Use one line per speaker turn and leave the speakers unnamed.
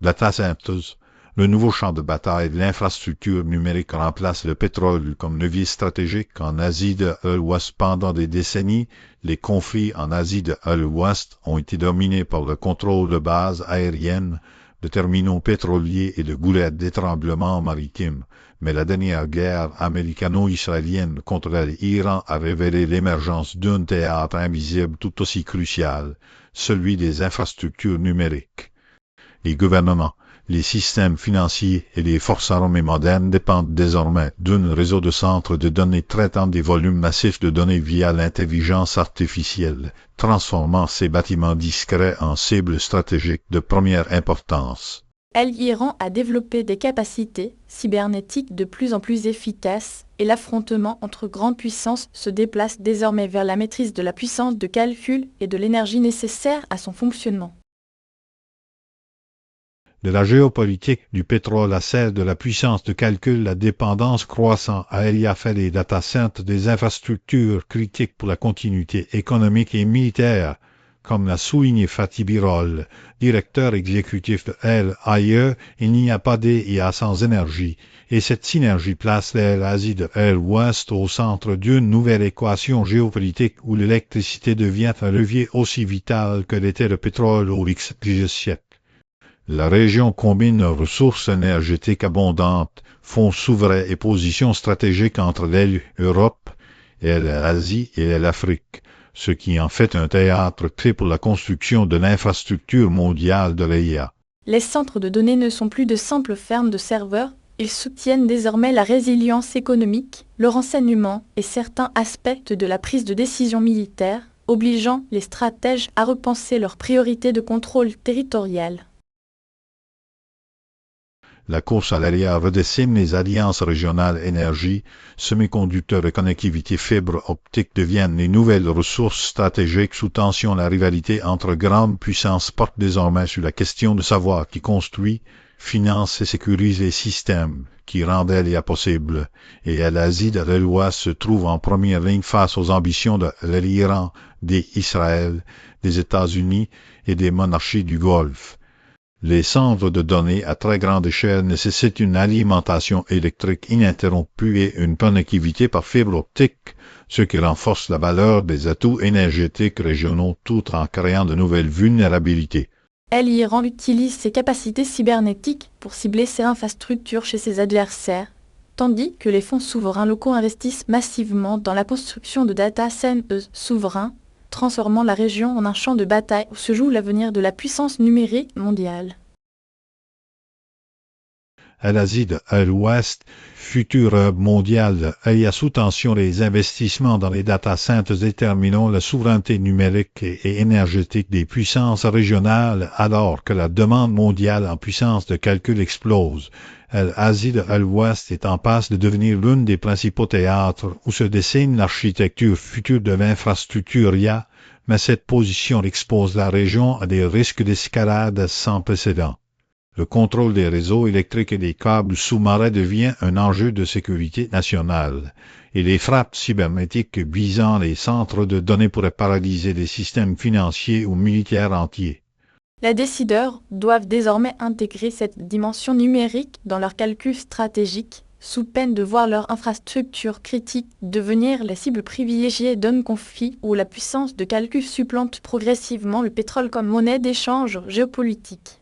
Data centers, le nouveau champ de bataille de l'infrastructure numérique remplace le pétrole comme levier stratégique en Asie de l'Ouest. Pendant des décennies, les conflits en Asie de l'Ouest ont été dominés par le contrôle de bases aériennes, de terminaux pétroliers et de goulets d'étranglement maritime. Mais la dernière guerre américano-israélienne contre l'Iran a révélé l'émergence d'un théâtre invisible tout aussi crucial, celui des infrastructures numériques. Les gouvernements, les systèmes financiers et les forces armées modernes dépendent désormais d'un réseau de centres de données traitant des volumes massifs de données via l'intelligence artificielle, transformant ces bâtiments discrets en cibles stratégiques de première importance.
L'Iran a développé des capacités cybernétiques de plus en plus efficaces et l'affrontement entre grandes puissances se déplace désormais vers la maîtrise de la puissance de calcul et de l'énergie nécessaire à son fonctionnement.
De la géopolitique du pétrole à celle de la puissance de calcul, la dépendance croissant à elle y a fait des data centers des infrastructures critiques pour la continuité économique et militaire, comme l'a souligné Fatih Birol, directeur exécutif de l'AIE. Il n'y a pas d'IA sans énergie, et cette synergie place l'Asie de l'Ouest au centre d'une nouvelle équation géopolitique où l'électricité devient un levier aussi vital que l'était le pétrole au XVe siècle. La région combine ressources énergétiques abondantes, fonds souverains et positions stratégiques entre l'Europe et l'Asie et l'Afrique, ce qui en fait un théâtre clé pour la construction de l'infrastructure mondiale de l'IA.
Les centres de données ne sont plus de simples fermes de serveurs, ils soutiennent désormais la résilience économique, le renseignement et certains aspects de la prise de décision militaire, obligeant les stratèges à repenser leurs priorités de contrôle territorial.
La course à l'IA redessine les alliances régionales énergie, semi-conducteurs et connectivité fibre optique deviennent les nouvelles ressources stratégiques sous tension. La rivalité entre grandes puissances porte désormais sur la question de savoir qui construit, finance et sécurise les systèmes qui rendaient l'IA possible. Et l'Asie de l'Ouest se trouve en première ligne face aux ambitions de l'Iran, d'Israël, des États-Unis et des monarchies du Golfe. Les centres de données à très grande échelle nécessitent une alimentation électrique ininterrompue et une connectivité par fibre optique, ce qui renforce la valeur des atouts énergétiques régionaux tout en créant de nouvelles vulnérabilités.
L'Iran utilise ses capacités cybernétiques pour cibler ses infrastructures chez ses adversaires, tandis que les fonds souverains locaux investissent massivement dans la construction de data centers souverains, transformant la région en un champ de bataille où se joue l'avenir de la puissance numérique mondiale.
À l'Asie de l'Ouest, futur hub mondial, il y a sous tension les investissements dans les data centers déterminant la souveraineté numérique et énergétique des puissances régionales alors que la demande mondiale en puissance de calcul explose. L'Asie de l'Ouest est en passe de devenir l'une des principaux théâtres où se dessine l'architecture future de l'infrastructure IA, mais cette position expose la région à des risques d'escalade sans précédent. Le contrôle des réseaux électriques et des câbles sous-marins devient un enjeu de sécurité nationale, et les frappes cybernétiques visant les centres de données pourraient paralyser des systèmes financiers ou militaires entiers.
Les décideurs doivent désormais intégrer cette dimension numérique dans leurs calculs stratégiques, sous peine de voir leur infrastructure critique devenir les cibles privilégiées d'un conflit où la puissance de calcul supplante progressivement le pétrole comme monnaie d'échange géopolitique.